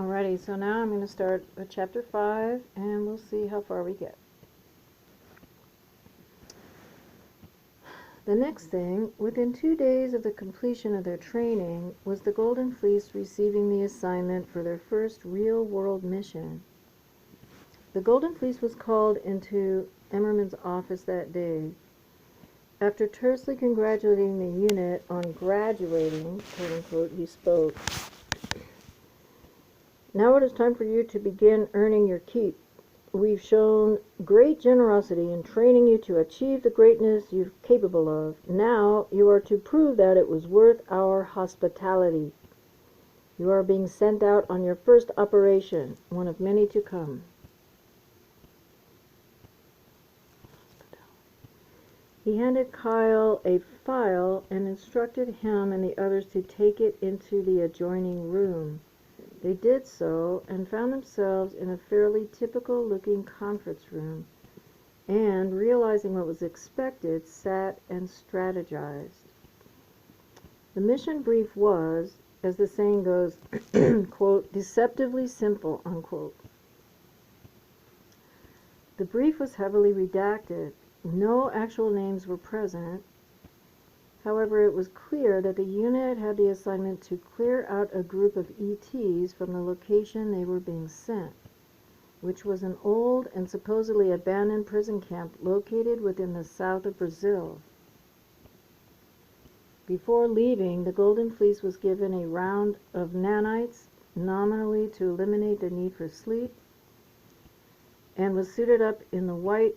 Alrighty, so now I'm going to start with chapter 5 and we'll see how far we get. The next thing, within 2 days of the completion of their training, was the Golden Fleece receiving the assignment for their first real-world mission. The Golden Fleece was called into Emmerman's office that day. After tersely congratulating the unit on graduating, quote-unquote, he spoke. Now it is time for you to begin earning your keep. We've shown great generosity in training you to achieve the greatness you're capable of. Now you are to prove that it was worth our hospitality. You are being sent out on your first operation, one of many to come. He handed Kyle a file and instructed him and the others to take it into the adjoining room. They did so and found themselves in a fairly typical-looking conference room, and, realizing what was expected, sat and strategized. The mission brief was, as the saying goes, quote, deceptively simple, unquote. The brief was heavily redacted. No actual names were present. However, it was clear that the unit had the assignment to clear out a group of ETs from the location they were being sent, which was an old and supposedly abandoned prison camp located within the south of Brazil. Before leaving, the Golden Fleece was given a round of nanites, nominally to eliminate the need for sleep, and was suited up in the white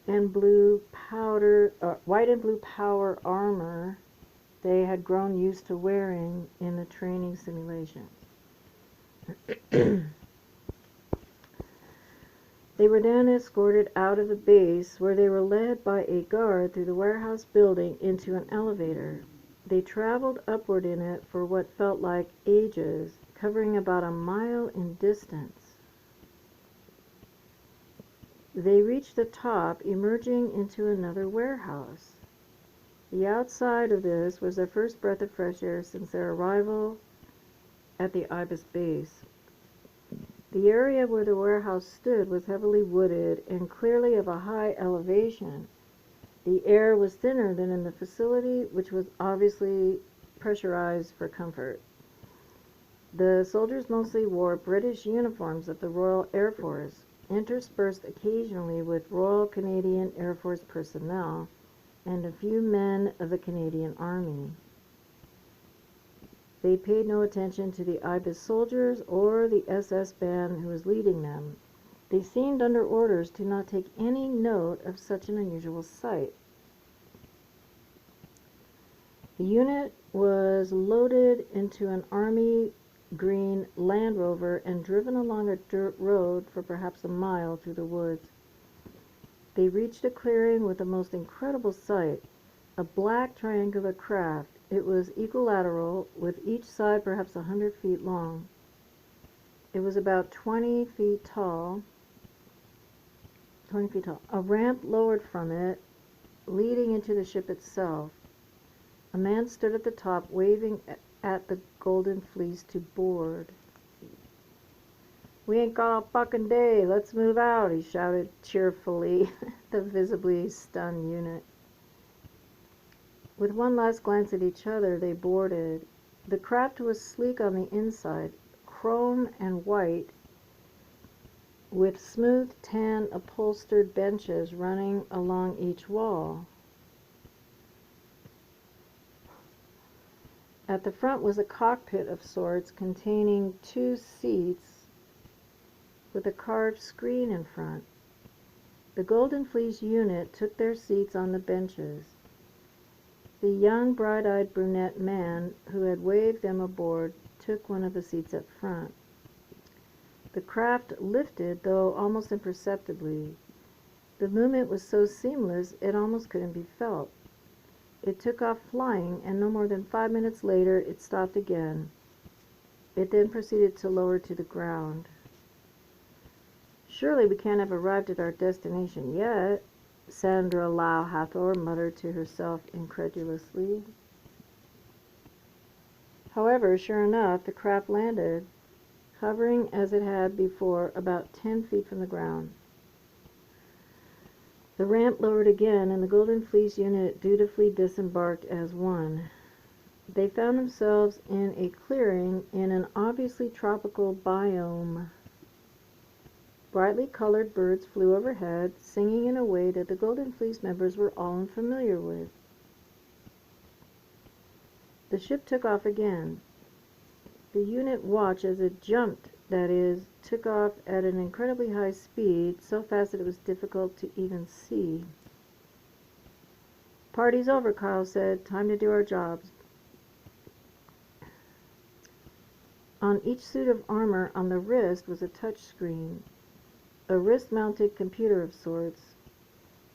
and blue power armor they had grown used to wearing in the training simulations. They were then escorted out of the base, where they were led by a guard through the warehouse building into an elevator. They traveled upward in it for what felt like ages, covering about a mile in distance. They reached the top, emerging into another warehouse. The outside of this was their first breath of fresh air since their arrival at the Ibis base. The area where the warehouse stood was heavily wooded and clearly of a high elevation. The air was thinner than in the facility, which was obviously pressurized for comfort. The soldiers mostly wore British uniforms of the Royal Air Force, interspersed occasionally with Royal Canadian Air Force personnel and a few men of the Canadian Army. They paid no attention to the Ibis soldiers or the SS band who was leading them. They seemed under orders to not take any note of such an unusual sight. The unit was loaded into an army green Land Rover and driven along a dirt road for perhaps a mile through the woods. They reached a clearing with the most incredible sight, a black triangular craft. It was equilateral, with each side perhaps 100 feet long. It was about 20 feet tall. A ramp lowered from it, leading into the ship itself. A man stood at the top, waving at the Golden Fleece to board. "We ain't got a fucking day, let's move out," he shouted cheerfully at the visibly stunned unit. With one last glance at each other, they boarded. The craft was sleek on the inside, chrome and white, with smooth tan upholstered benches running along each wall. At the front was a cockpit of sorts containing 2 seats with a carved screen in front. The Golden Fleece unit took their seats on the benches. The young, bright-eyed brunette man who had waved them aboard took one of the seats up front. The craft lifted, though almost imperceptibly. The movement was so seamless it almost couldn't be felt. It took off flying, and no more than 5 minutes later it stopped again. It then proceeded to lower to the ground. "Surely we can't have arrived at our destination yet," Sandra Lau Hathor muttered to herself incredulously. However, sure enough, the craft landed. hovering as it had before about 10 feet from the ground. The ramp lowered again, and the Golden Fleece unit dutifully disembarked as one. They found themselves in a clearing in an obviously tropical biome. Brightly colored birds flew overhead, singing in a way that the Golden Fleece members were all unfamiliar with. The ship took off again. The unit watched as it jumped, that is, took off at an incredibly high speed, so fast that it was difficult to even see. "Party's over," Kyle said. "Time to do our jobs." On each suit of armor on the wrist was a touch screen, a wrist-mounted computer of sorts.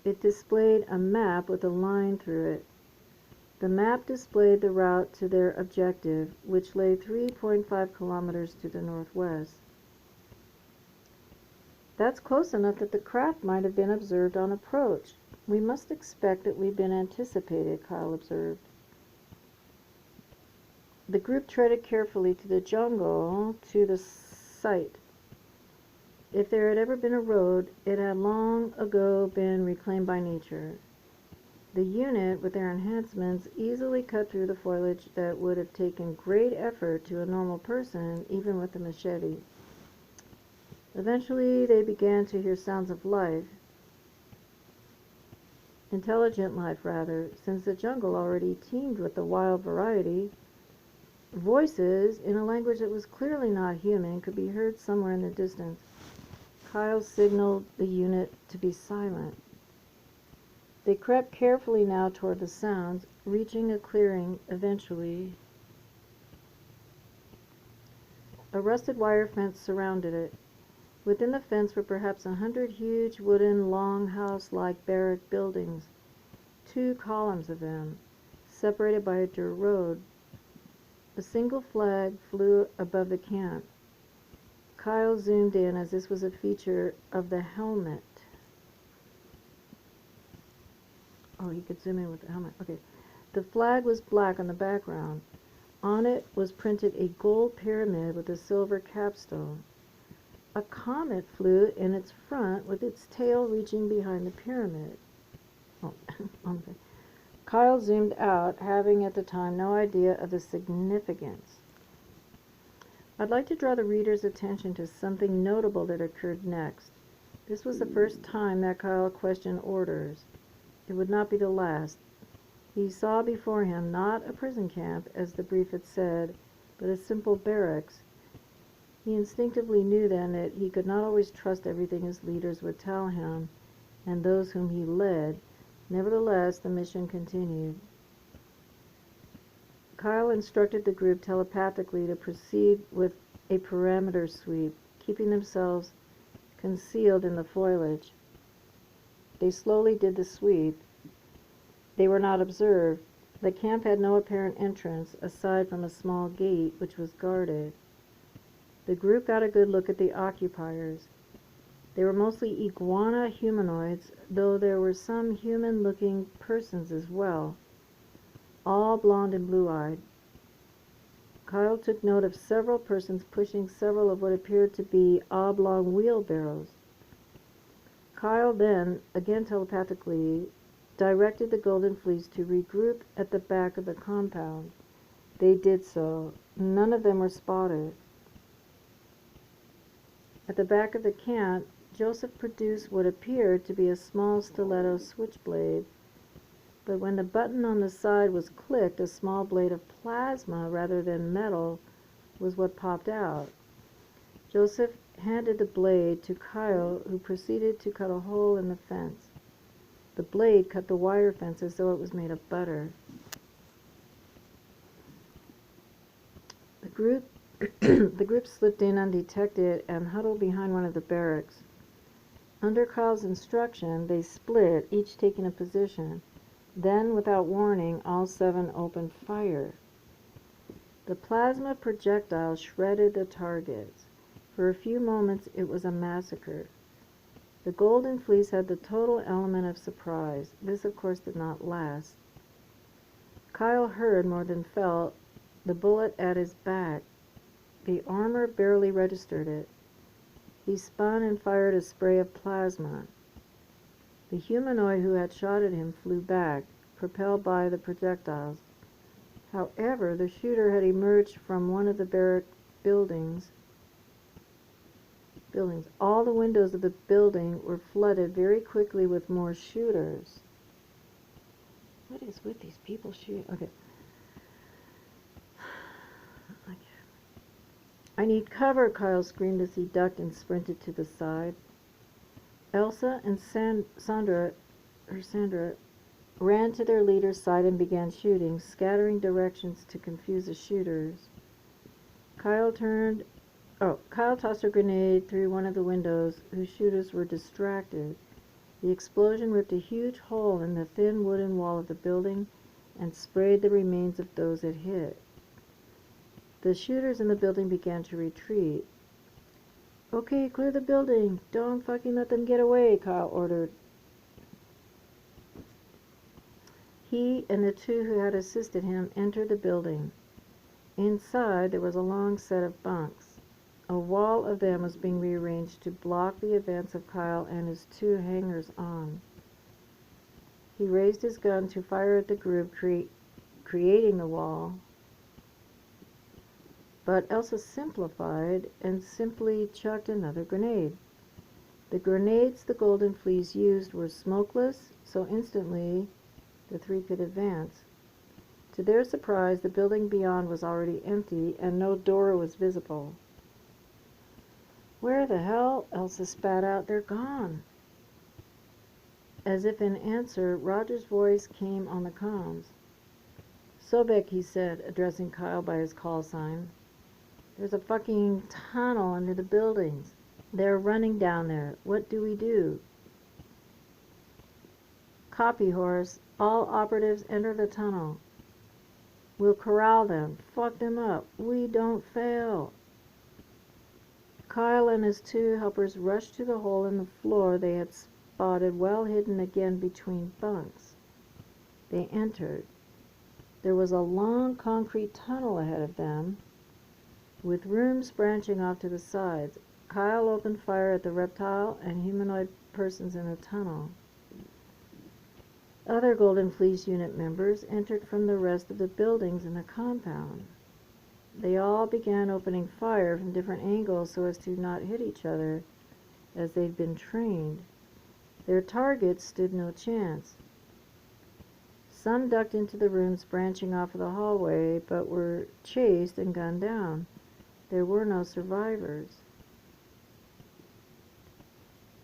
It displayed a map with a line through it. The map displayed the route to their objective, which lay 3.5 kilometers to the northwest. "That's close enough that the craft might have been observed on approach. We must expect that we've been anticipated," Kyle observed. The group treaded carefully to the jungle to the site. If there had ever been a road, it had long ago been reclaimed by nature. The unit, with their enhancements, easily cut through the foliage that would have taken great effort to a normal person, even with a machete. Eventually, they began to hear sounds of life. Intelligent life, rather, since the jungle already teemed with the wild variety. Voices, in a language that was clearly not human, could be heard somewhere in the distance. Kyle signaled the unit to be silent. They crept carefully now toward the sounds, reaching a clearing eventually. A rusted wire fence surrounded it. Within the fence were perhaps 100 huge wooden longhouse-like barrack buildings, 2 columns of them, separated by a dirt road. A single flag flew above the camp. Kyle zoomed in, as this was a feature of the helmet. Oh, you could zoom in with the helmet. Okay. The flag was black on the background. On it was printed a gold pyramid with a silver capstone. A comet flew in its front with its tail reaching behind the pyramid. Oh, okay. Kyle zoomed out, having at the time no idea of the significance. I'd like to draw the reader's attention to something notable that occurred next. This was the first time that Kyle questioned orders. It would not be the last. He saw before him not a prison camp, as the brief had said, but a simple barracks. He instinctively knew then that he could not always trust everything his leaders would tell him and those whom he led. Nevertheless, the mission continued. Kyle instructed the group telepathically to proceed with a perimeter sweep, keeping themselves concealed in the foliage. They slowly did the sweep. They were not observed. The camp had no apparent entrance, aside from a small gate which was guarded. The group got a good look at the occupiers. They were mostly iguana humanoids, though there were some human-looking persons as well, all blond and blue-eyed. Kyle took note of several persons pushing several of what appeared to be oblong wheelbarrows. Kyle then, again telepathically, directed the Golden Fleece to regroup at the back of the compound. They did so. None of them were spotted. At the back of the camp, Joseph produced what appeared to be a small stiletto switchblade, but when the button on the side was clicked, a small blade of plasma rather than metal was what popped out. Joseph handed the blade to Kyle, who proceeded to cut a hole in the fence. The blade cut the wire fence as though it was made of butter. The group slipped in undetected and huddled behind one of the barracks. Under Kyle's instruction, they split, each taking a position. Then, without warning, all 7 opened fire. The plasma projectile shredded the targets. For a few moments, it was a massacre. The Golden Fleece had the total element of surprise. This, of course, did not last. Kyle heard, more than felt, the bullet at his back. The armor barely registered it. He spun and fired a spray of plasma. The humanoid who had shot at him flew back, propelled by the projectiles. However, the shooter had emerged from one of the barrack buildings. All the windows of the building were flooded very quickly with more shooters. What is with these people shooting? Okay. I need cover, Kyle screamed as he ducked and sprinted to the side. Elsa and Sandra ran to their leader's side and began shooting, scattering directions to confuse the shooters. Kyle tossed a grenade through one of the windows, whose shooters were distracted. The explosion ripped a huge hole in the thin wooden wall of the building and sprayed the remains of those it hit. The shooters in the building began to retreat. "Okay, clear the building. Don't fucking let them get away," Kyle ordered. He and the two who had assisted him entered the building. Inside, there was a long set of bunks. A wall of them was being rearranged to block the advance of Kyle and his two hangers-on. He raised his gun to fire at the group, creating the wall. But Elsa simplified and simply chucked another grenade. The grenades the Golden Fleece used were smokeless, so instantly the three could advance. To their surprise, the building beyond was already empty and no door was visible. "Where the hell?" Elsa spat out. "They're gone." As if in answer, Roger's voice came on the comms. "Sobek," he said, addressing Kyle by his call sign. "There's a fucking tunnel under the buildings. They're running down there. What do we do?" "Copy, Horace. All operatives enter the tunnel. We'll corral them. Fuck them up. We don't fail." Kyle and his two helpers rushed to the hole in the floor they had spotted, well hidden again between bunks. They entered. There was a long concrete tunnel ahead of them, with rooms branching off to the sides. Kyle opened fire at the reptile and humanoid persons in the tunnel. Other Golden Fleece unit members entered from the rest of the buildings in the compound. They all began opening fire from different angles so as to not hit each other, as they'd been trained. Their targets stood no chance. Some ducked into the rooms branching off of the hallway, but were chased and gunned down. There were no survivors.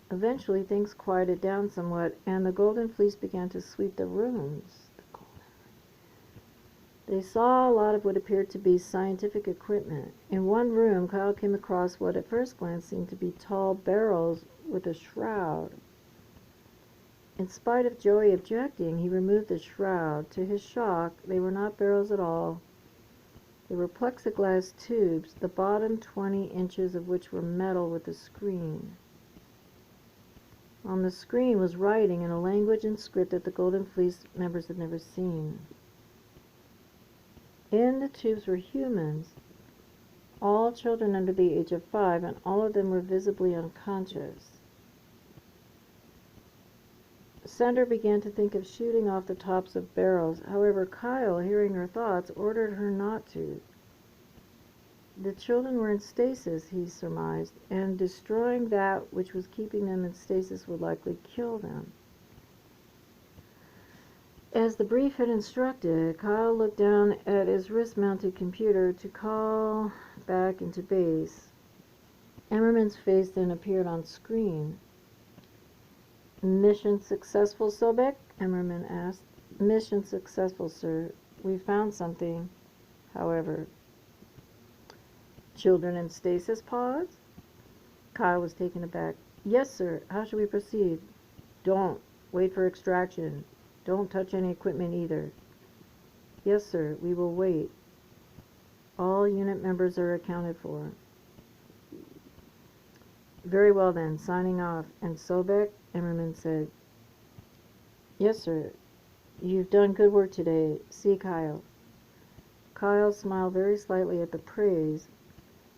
Eventually, things quieted down somewhat, and the Golden Fleece began to sweep the rooms. They saw a lot of what appeared to be scientific equipment. In one room, Kyle came across what at first glance seemed to be tall barrels with a shroud. In spite of Joey objecting, he removed the shroud. To his shock, they were not barrels at all. They were plexiglass tubes, the bottom 20 inches of which were metal with a screen. On the screen was writing in a language and script that the Golden Fleece members had never seen. In the tubes were humans, all children under the age of 5, and all of them were visibly unconscious. Sandra began to think of shooting off the tops of barrels. However, Kyle, hearing her thoughts, ordered her not to. The children were in stasis, he surmised, and destroying that which was keeping them in stasis would likely kill them. As the brief had instructed, Kyle looked down at his wrist-mounted computer to call back into base. Emmerman's face then appeared on screen. "Mission successful, Sobek?" Emmerman asked. "Mission successful, sir. We found something, however." "Children in stasis pods?" Kyle was taken aback. "Yes, sir. How should we proceed?" "Don't. Wait for extraction. Don't touch any equipment either." "Yes, sir. We will wait. All unit members are accounted for." "Very well then. Signing off." "And Sobek?" Emmerman said. "Yes, sir. You've done good work today. See Kyle." Kyle smiled very slightly at the praise.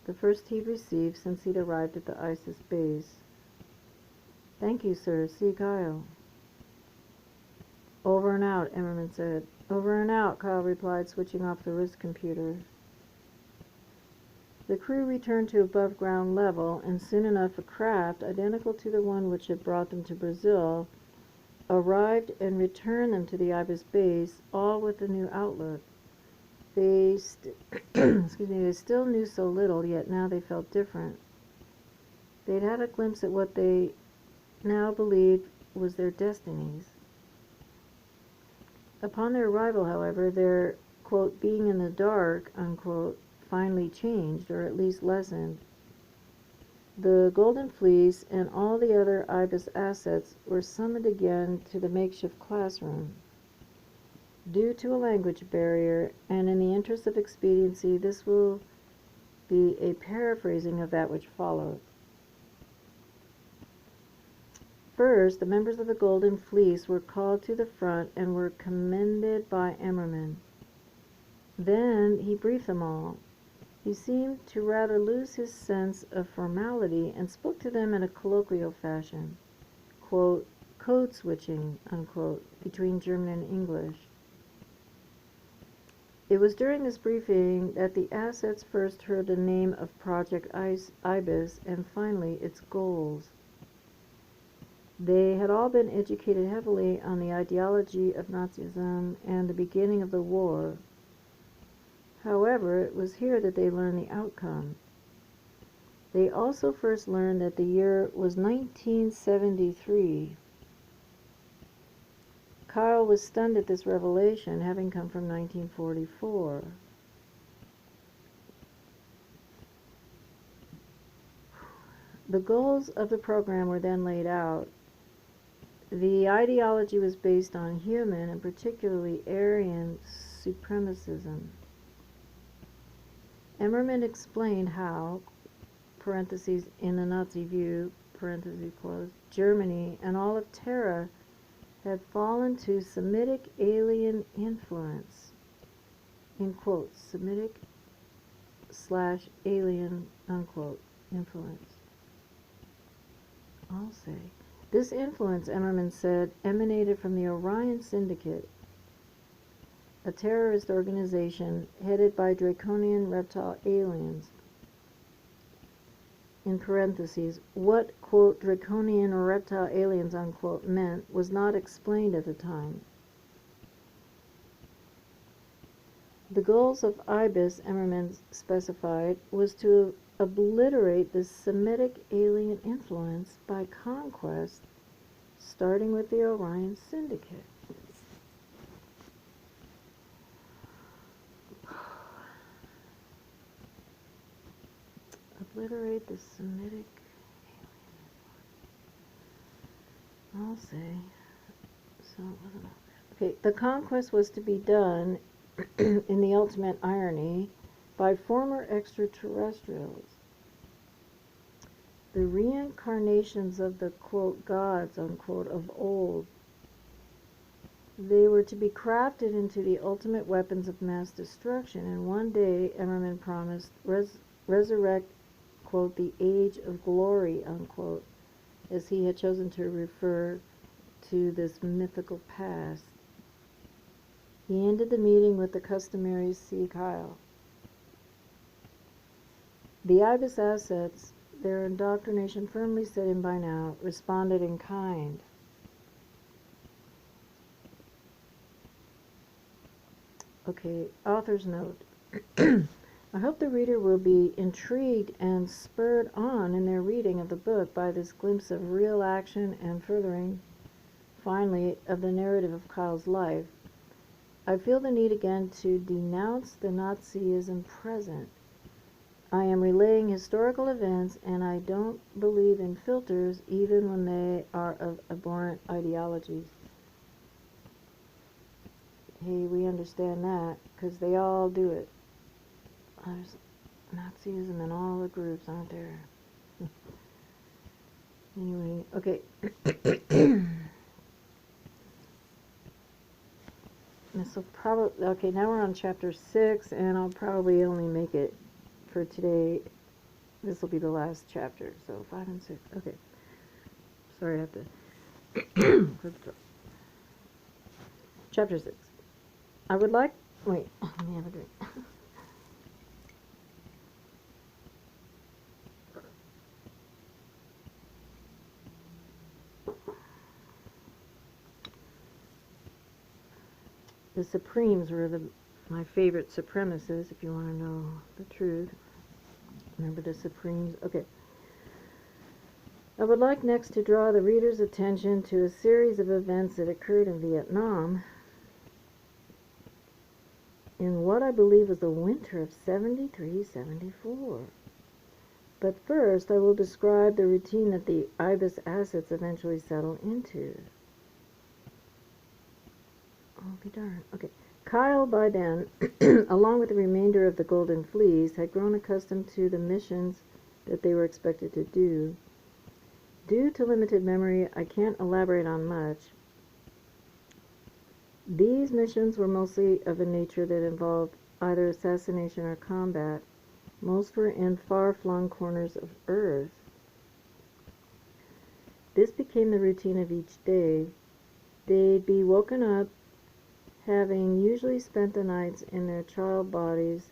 the first he'd received since he'd arrived at the ISIS base. "Thank you, sir. See Kyle." "Over and out," Emmerman said. "Over and out," Kyle replied, switching off the wrist computer. The crew returned to above ground level, and soon enough a craft, identical to the one which had brought them to Brazil, arrived and returned them to the Ibis base, all with a new outlook. They still knew so little, yet now they felt different. They'd had a glimpse at what they now believed was their destinies. Upon their arrival, however, their, quote, being in the dark, unquote, finally changed, or at least lessened. The Golden Fleece and all the other Ibis assets were summoned again to the makeshift classroom. Due to a language barrier, and in the interest of expediency, this will be a paraphrasing of that which followed. First, the members of the Golden Fleece were called to the front and were commended by Emmerman. Then he briefed them all. He seemed to rather lose his sense of formality and spoke to them in a colloquial fashion, quote, code switching, unquote, between German and English. It was during this briefing that the assets first heard the name of Project Ibis and finally its goals. They had all been educated heavily on the ideology of Nazism and the beginning of the war. However, it was here that they learned the outcome. They also first learned that the year was 1973. Kyle was stunned at this revelation, having come from 1944. The goals of the program were then laid out. The ideology was based on human and particularly Aryan supremacism. Emmerman explained how, parentheses, in the Nazi view, parentheses closed, Germany and all of Terra had fallen to Semitic alien influence, in quotes, Semitic/alien, unquote, influence. I'll say. This influence, Emmerman said, emanated from the Orion Syndicate, a terrorist organization headed by draconian reptile aliens. In parentheses, what, quote, draconian or reptile aliens, unquote, meant was not explained at the time. The goals of Ibis, Emmerman specified, was to obliterate the Semitic alien influence by conquest, starting with the Orion Syndicate. Obliterate the Semitic alien influence. I'll say. So it wasn't. Okay, the conquest was to be done, in the ultimate irony, by former extraterrestrials. The reincarnations of the, quote, gods, unquote, of old. They were to be crafted into the ultimate weapons of mass destruction, and one day, Emmerman promised, resurrect, quote, the age of glory, unquote, as he had chosen to refer to this mythical past. He ended the meeting with the customary "See Kyle." The Ibis assets, their indoctrination firmly set in by now, responded in kind. Okay, author's note. I hope the reader will be intrigued and spurred on in their reading of the book by this glimpse of real action and furthering, finally, of the narrative of Kyle's life. I feel the need again to denounce the Nazism present. I am relaying historical events, and I don't believe in filters even when they are of abhorrent ideologies. Hey, we understand that, because they all do it. There's Nazism in all the groups, aren't there? Anyway, okay. So probably, okay, now we're on chapter 6, and I'll probably only make it for today This will be the last chapter, so 5 and 6. Okay. Sorry, I have to. Chapter 6. I would like. Wait, let me have a drink. The Supremes were my favorite supremacists, if you want to know the truth. Remember the Supremes? Okay. I would like next to draw the reader's attention to a series of events that occurred in Vietnam in what I believe was the winter of 73-74. But first, I will describe the routine that the IBIS assets eventually settle into. I'll be darned. Okay. Kyle, by then, along with the remainder of the Golden Fleece, had grown accustomed to the missions that they were expected to do. Due to limited memory, I can't elaborate on much. These missions were mostly of a nature that involved either assassination or combat. Most were in far-flung corners of Earth. This became the routine of each day. They'd be woken up, having usually spent the nights in their child bodies.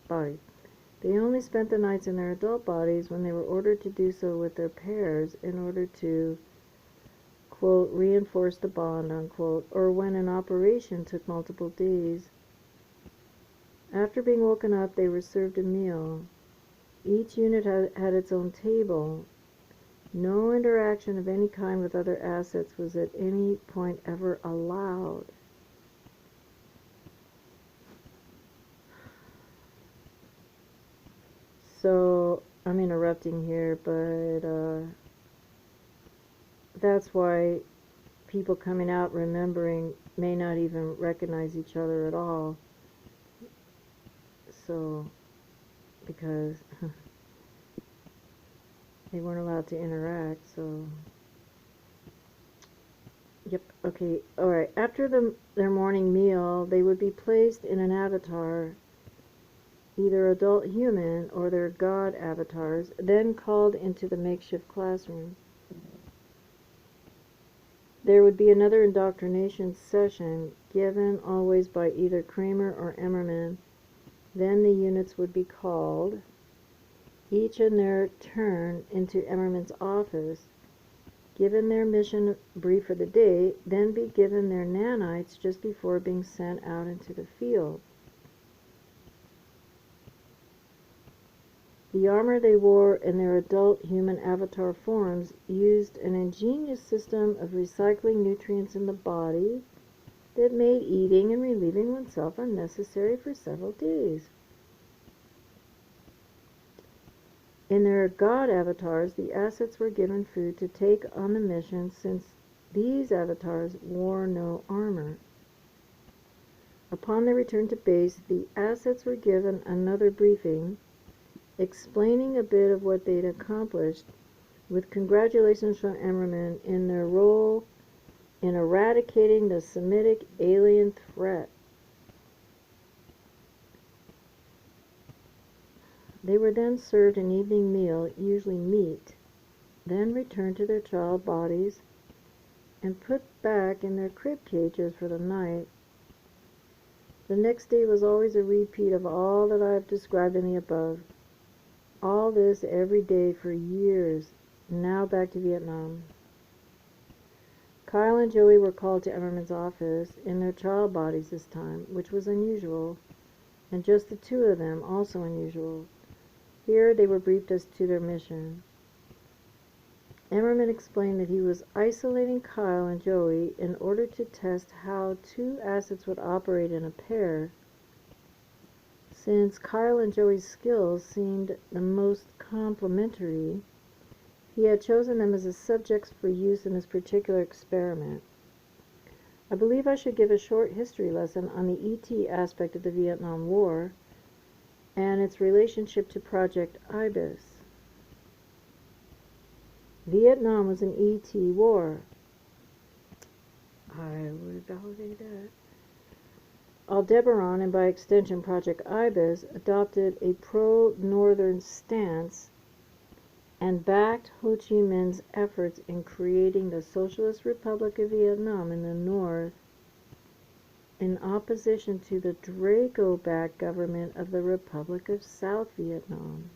They only spent the nights in their adult bodies when they were ordered to do so with their pairs in order to, quote, reinforce the bond, unquote, or when an operation took multiple days. After being woken up, they were served a meal. Each unit had its own table. No interaction of any kind with other assets was at any point ever allowed. So, I'm interrupting here, but that's why people coming out remembering may not even recognize each other at all. So, because they weren't allowed to interact, so. Yep, okay, alright. After their morning meal, they would be placed in an avatar, either adult human or their god avatars, then called into the makeshift classroom. There would be another indoctrination session, given always by either Kramer or Emmerman. Then the units would be called, each in their turn, into Emmerman's office, given their mission brief for the day, then be given their nanites just before being sent out into the field. The armor they wore in their adult human avatar forms used an ingenious system of recycling nutrients in the body that made eating and relieving oneself unnecessary for several days. In their god avatars, the assets were given food to take on the mission since these avatars wore no armor. Upon their return to base, the assets were given another briefing, explaining a bit of what they'd accomplished, with congratulations from Emmerman in their role in eradicating the Semitic alien threat. They were then served an evening meal, usually meat, then returned to their child bodies and put back in their crib cages for the night. The next day was always a repeat of all that I have described in the above. All this every day for years. Now back to Vietnam. Kyle and Joey were called to Emmerman's office in their child bodies this time, which was unusual, and just the two of them, also unusual. Here they were briefed as to their mission. Emmerman explained that he was isolating Kyle and Joey in order to test how two assets would operate in a pair. Since Kyle and Joey's skills seemed the most complementary, he had chosen them as the subjects for use in this particular experiment. I believe I should give a short history lesson on the ET aspect of the Vietnam War and its relationship to Project IBIS. Vietnam was an ET war. I would validate that. Aldebaran, and by extension Project IBIS, adopted a pro-Northern stance and backed Ho Chi Minh's efforts in creating the Socialist Republic of Vietnam in the north in opposition to the Draco-backed government of the Republic of South Vietnam.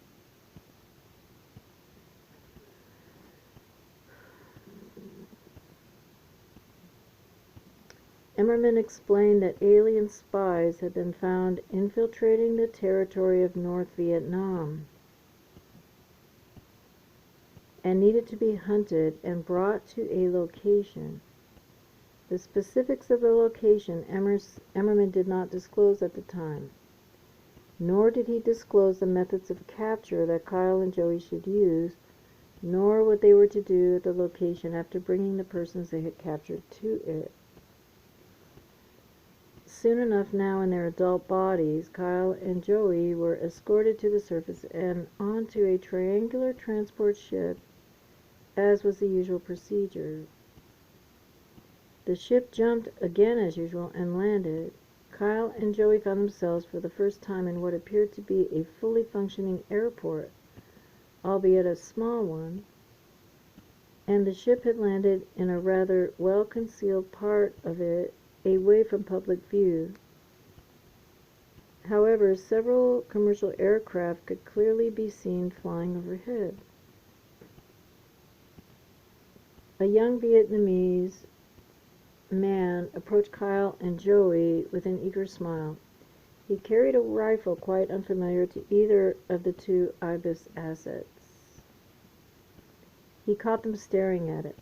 Emmerman explained that alien spies had been found infiltrating the territory of North Vietnam and needed to be hunted and brought to a location. The specifics of the location Emmerman did not disclose at the time, nor did he disclose the methods of capture that Kyle and Joey should use, nor what they were to do at the location after bringing the persons they had captured to it. Soon enough, now in their adult bodies, Kyle and Joey were escorted to the surface and onto a triangular transport ship, as was the usual procedure. The ship jumped again as usual and landed. Kyle and Joey found themselves for the first time in what appeared to be a fully functioning airport, albeit a small one, and the ship had landed in a rather well-concealed part of it, away from public view. However, several commercial aircraft could clearly be seen flying overhead. A young Vietnamese man approached Kyle and Joey with an eager smile. He carried a rifle quite unfamiliar to either of the two Ibis assets. He caught them staring at it.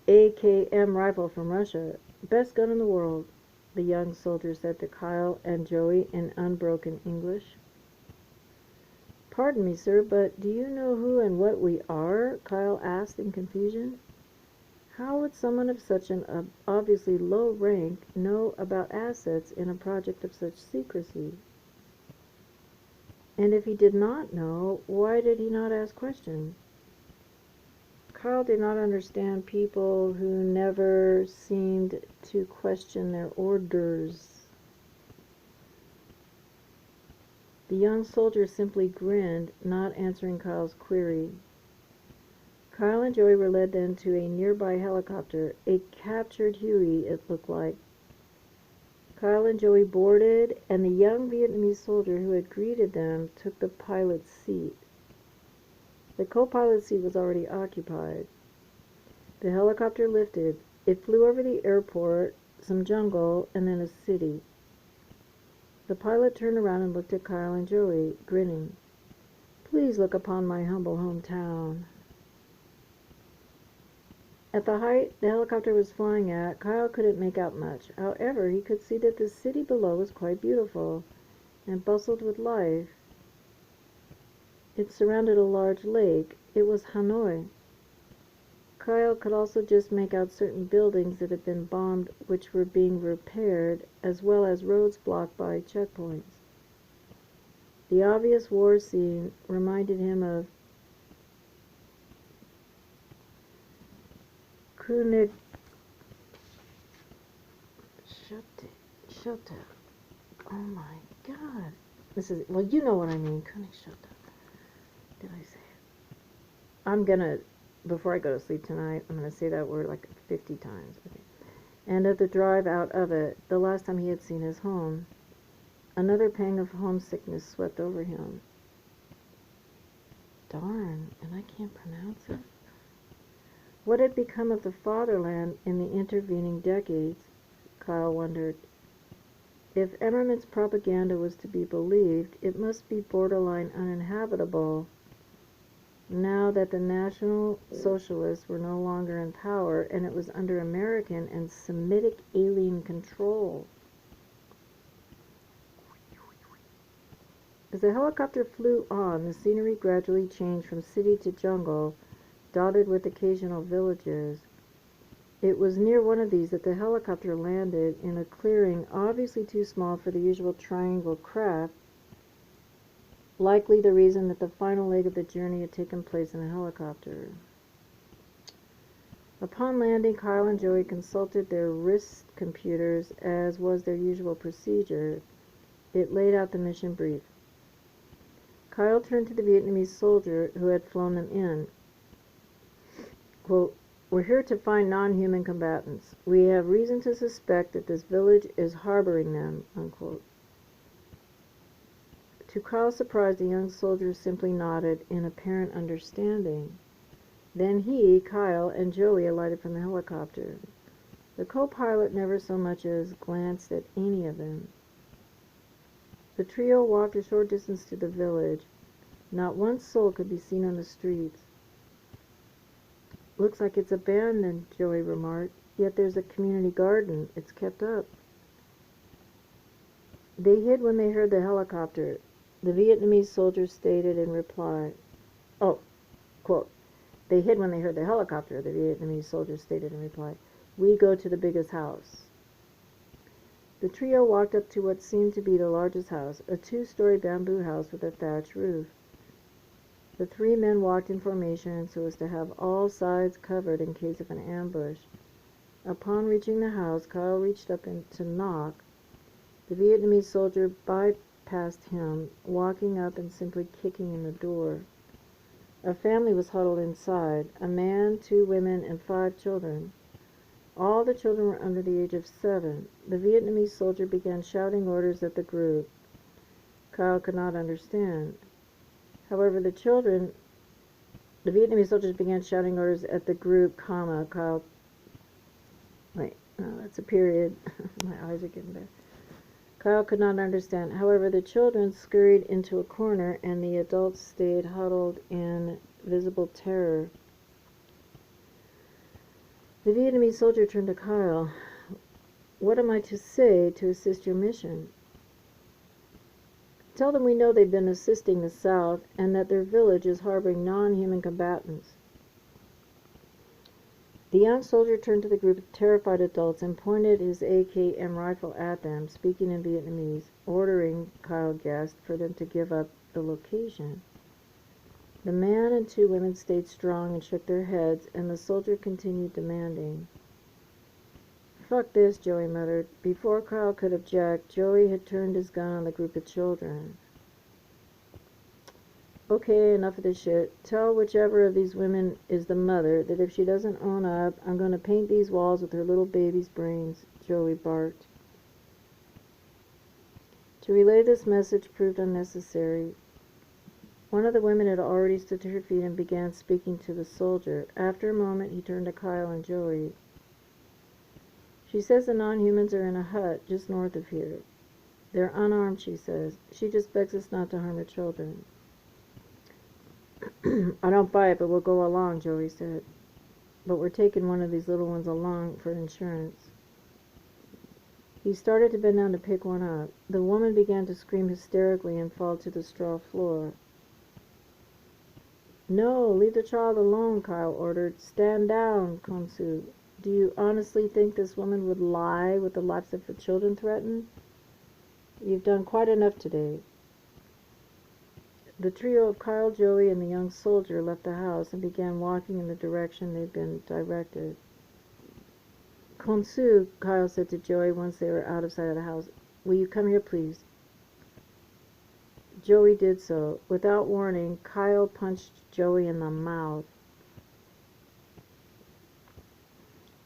AKM rifle from Russia. Best gun in the world, the young soldier said to Kyle and Joey in unbroken English. Pardon me, sir, but do you know who and what we are? Kyle asked in confusion. How would someone of such an obviously low rank know about assets in a project of such secrecy? And if he did not know, why did he not ask questions? Kyle did not understand people who never seemed to question their orders. The young soldier simply grinned, not answering Kyle's query. Kyle and Joey were led then to a nearby helicopter, a captured Huey, it looked like. Kyle and Joey boarded, and the young Vietnamese soldier who had greeted them took the pilot's seat. The co-pilot's seat was already occupied. The helicopter lifted. It flew over the airport, some jungle, and then a city. The pilot turned around and looked at Kyle and Joey, grinning. Please look upon my humble hometown. At the height the helicopter was flying at, Kyle couldn't make out much. However, he could see that the city below was quite beautiful and bustled with life. It surrounded a large lake. It was Hanoi. Kyle could also just make out certain buildings that had been bombed which were being repaired, as well as roads blocked by checkpoints. The obvious war scene reminded him of Kunig... Shut up. Oh my god. This is... Well, you know what I mean. Kunig, shut up. Did I say it? I'm gonna, before I go to sleep tonight, I'm gonna say that word like 50 times. Okay. And of the drive out of it, the last time he had seen his home, another pang of homesickness swept over him. Darn, and I can't pronounce it. What had become of the fatherland in the intervening decades? Kyle wondered. If Emmerman's propaganda was to be believed, it must be borderline uninhabitable now that the National Socialists were no longer in power and it was under American and Semitic alien control. As the helicopter flew on, the scenery gradually changed from city to jungle, dotted with occasional villages. It was near one of these that the helicopter landed in a clearing obviously too small for the usual triangle craft, likely the reason that the final leg of the journey had taken place in a helicopter. Upon landing, Kyle and Joey consulted their wrist computers, as was their usual procedure. It laid out the mission brief. Kyle turned to the Vietnamese soldier who had flown them in. Quote, "We're here to find non-human combatants. We have reason to suspect that this village is harboring them," unquote. To Kyle's surprise, the young soldier simply nodded in apparent understanding. Then he, Kyle, and Joey alighted from the helicopter. The co-pilot never so much as glanced at any of them. The trio walked a short distance to the village. Not one soul could be seen on the streets. "Looks like it's abandoned," Joey remarked. "Yet there's a community garden. It's kept up." "They hid when they heard the helicopter," the Vietnamese soldier stated in reply. Oh, quote, "They hid when they heard the helicopter," the Vietnamese soldier stated in reply. "We go to the biggest house." The trio walked up to what seemed to be the largest house, a 2-story bamboo house with a thatched roof. The 3 men walked in formation so as to have all sides covered in case of an ambush. Upon reaching the house, Kyle reached up to knock. The Vietnamese soldier bypassed him, walking up and simply kicking in the door. A family was huddled inside, a man, 2 women, and 5 children. All the children were under the age of 7. The Vietnamese soldier began shouting orders at the group. Kyle could not understand. However, the Vietnamese soldiers began shouting orders at the group, Kyle, wait, no, that's a period. My eyes are getting bad. Kyle could not understand. However, the children scurried into a corner and the adults stayed huddled in visible terror. The Vietnamese soldier turned to Kyle. "What am I to say to assist your mission?" "Tell them we know they've been assisting the South and that their village is harboring non-human combatants." The young soldier turned to the group of terrified adults and pointed his AKM rifle at them, speaking in Vietnamese, ordering, Kyle guessed, for them to give up the location. The man and 2 women stayed strong and shook their heads, and the soldier continued demanding. "Fuck this," Joey muttered. Before Kyle could object, Joey had turned his gun on the group of children. "Okay, enough of this shit. Tell whichever of these women is the mother that if she doesn't own up, I'm going to paint these walls with her little baby's brains," Joey barked. To relay this message proved unnecessary. One of the women had already stood to her feet and began speaking to the soldier. After a moment, he turned to Kyle and Joey. "She says the non-humans are in a hut just north of here. They're unarmed, she says. She just begs us not to harm her children." "I don't buy it, but we'll go along," Joey said. "But we're taking one of these little ones along for insurance." He started to bend down to pick one up. The woman began to scream hysterically and fall to the straw floor. "No, leave the child alone," Kyle ordered. "Stand down, Konsu. Do you honestly think this woman would lie with the lives of her children threatened? You've done quite enough today." The trio of Kyle, Joey, and the young soldier left the house and began walking in the direction they'd been directed. "Konsu," Kyle said to Joey once they were out of sight of the house, "will you come here, please?" Joey did so. Without warning, Kyle punched Joey in the mouth.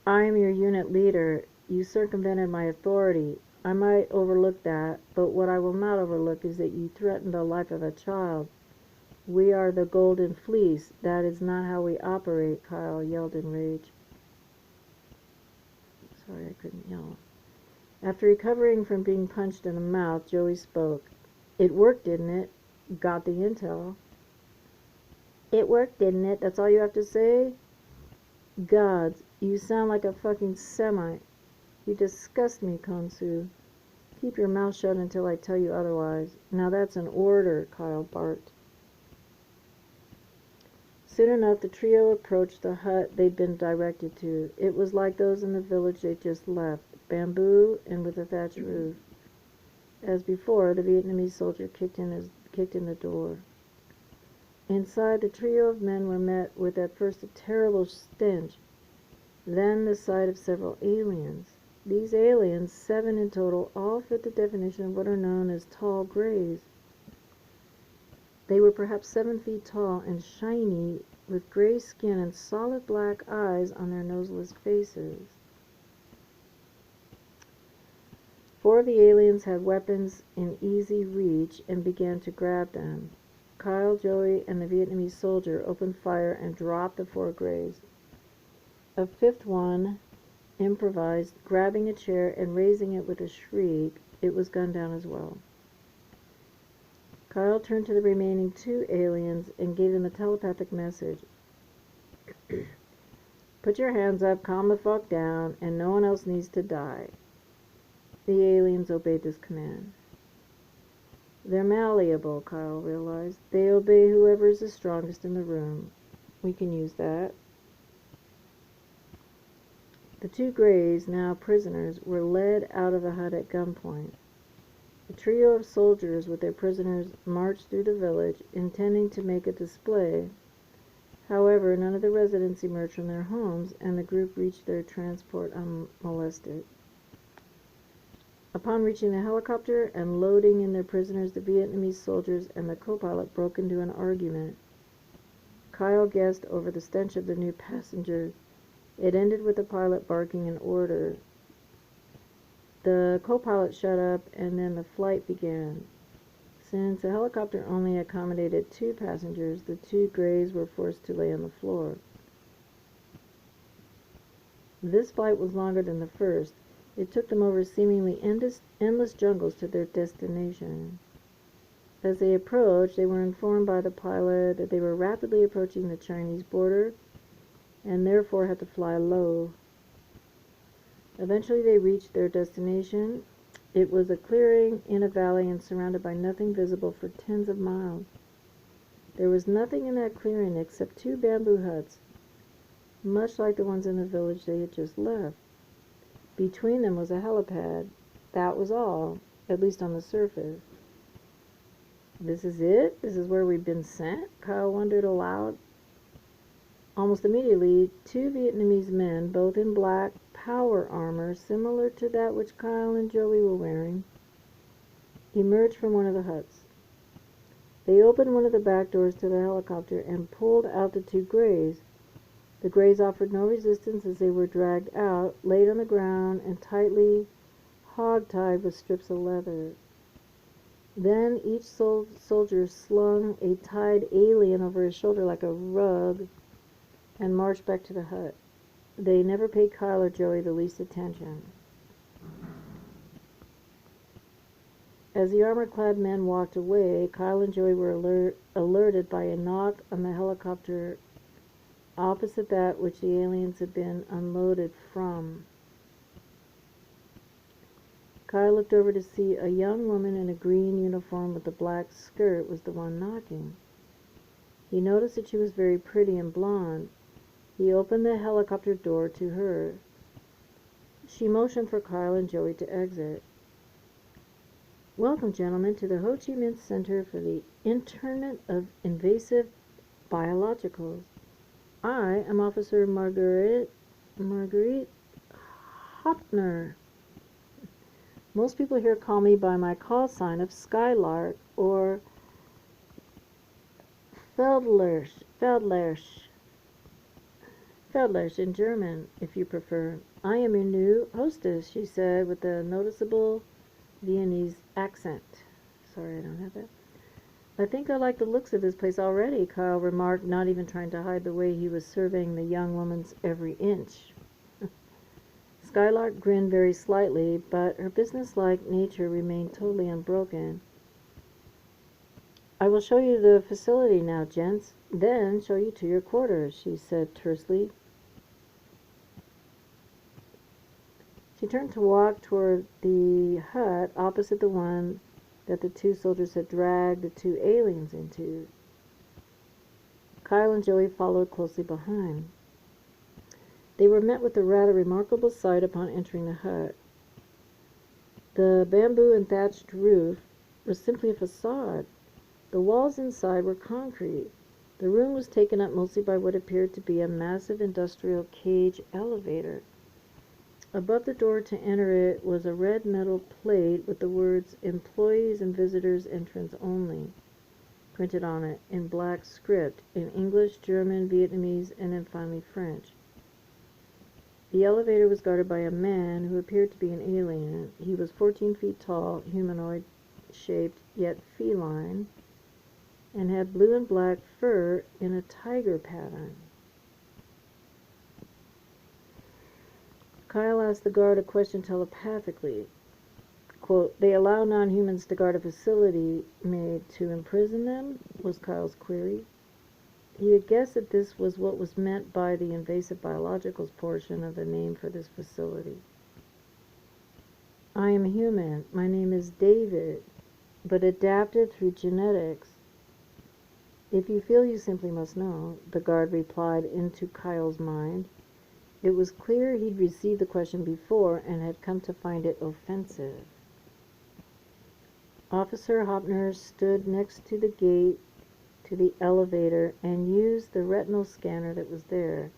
"I am your unit leader. You circumvented my authority. I might overlook that, but what I will not overlook is that you threatened the life of a child. We are the Golden Fleece. That is not how we operate," Kyle yelled in rage. Sorry, I couldn't yell. After recovering from being punched in the mouth, Joey spoke. "It worked, didn't it? Got the intel." "It worked, didn't it? That's all you have to say?" "Gods, you sound like a fucking Semite. You disgust me, Konsu. Keep your mouth shut until I tell you otherwise." "Now that's an order," Kyle barked. Soon enough, the trio approached the hut they'd been directed to. It was like those in the village they'd just left, bamboo and with a thatched roof. As before, the Vietnamese soldier kicked in the door. Inside, the trio of men were met with at first a terrible stench, then the sight of several aliens. These aliens, 7 in total, all fit the definition of what are known as tall grays. They were perhaps 7 feet tall and shiny, with gray skin and solid black eyes on their noseless faces. 4 of the aliens had weapons in easy reach and began to grab them. Kyle, Joey, and the Vietnamese soldier opened fire and dropped the 4 grays. A 5th one improvised, grabbing a chair and raising it with a shriek. It was gunned down as well. Kyle turned to the remaining 2 aliens and gave them a telepathic message. Put your hands up, calm the fuck down, and no one else needs to die. The aliens obeyed this command. They're malleable, Kyle realized. They obey whoever is the strongest in the room. We can use that. The 2 grays, now prisoners, were led out of the hut at gunpoint. A trio of soldiers with their prisoners marched through the village, intending to make a display. However, none of the residents emerged from their homes, and the group reached their transport unmolested. Upon reaching the helicopter and loading in their prisoners, the Vietnamese soldiers and the co-pilot broke into an argument. Kyle guessed over the stench of the new passengers. It ended with the pilot barking an order. The co-pilot shut up, and then the flight began. Since the helicopter only accommodated 2 passengers, the 2 grays were forced to lay on the floor. This flight was longer than the first. It took them over seemingly endless jungles to their destination. As they approached, they were informed by the pilot that they were rapidly approaching the Chinese border and therefore had to fly low. Eventually they reached their destination. It was a clearing in a valley and surrounded by nothing visible for tens of miles. There was nothing in that clearing except 2 bamboo huts, much like the ones in the village they had just left. Between them was a helipad. That was all, at least on the surface. This is it? This is where we've been sent? Kyle wondered aloud. Almost immediately, 2 Vietnamese men, both in black power armor similar to that which Kyle and Joey were wearing, emerged from one of the huts. They opened one of the back doors to the helicopter and pulled out the 2 grays. The grays offered no resistance as they were dragged out, laid on the ground, and tightly hog-tied with strips of leather. Then each soldier slung a tied alien over his shoulder like a rug and marched back to the hut. They never paid Kyle or Joey the least attention. As the armor-clad men walked away, Kyle and Joey were alerted by a knock on the helicopter opposite that which the aliens had been unloaded from. Kyle looked over to see a young woman in a green uniform with a black skirt was the one knocking. He noticed that she was very pretty and blonde. He opened the helicopter door to her. She motioned for Kyle and Joey to exit. Welcome, gentlemen, to the Ho Chi Minh Center for the Internment of Invasive Biologicals. I am Officer Marguerite Hopner. Most people here call me by my call sign of Skylark or Feldlersch in German, if you prefer. I am your new hostess, she said with a noticeable Viennese accent. Sorry, I don't have that. I think I like the looks of this place already, Kyle remarked, not even trying to hide the way he was surveying the young woman's every inch. Skylark grinned very slightly, but her businesslike nature remained totally unbroken. I will show you the facility now, gents, then show you to your quarters, she said tersely. She turned to walk toward the hut opposite the one that the 2 soldiers had dragged the 2 aliens into. Kyle and Joey followed closely behind. They were met with a rather remarkable sight upon entering the hut. The bamboo and thatched roof was simply a facade. The walls inside were concrete. The room was taken up mostly by what appeared to be a massive industrial cage elevator. Above the door to enter it was a red metal plate with the words "Employees and Visitors Entrance Only." printed on it in black script in English, German, Vietnamese, and then finally French. The elevator was guarded by a man who appeared to be an alien. He was 14 feet tall, humanoid-shaped, yet feline, and had blue and black fur in a tiger pattern. Kyle asked the guard a question telepathically. Quote, "They allow non-humans to guard a facility made to imprison them?" was Kyle's query. He had guessed that this was what was meant by the invasive biologicals portion of the name for this facility. "I am human. My name is David, but adapted through genetics." "If you feel, you simply must know," the guard replied into Kyle's mind. It was clear he'd received the question before and had come to find it offensive. Officer Hopner stood next to the gate to the elevator and used the retinal scanner that was there.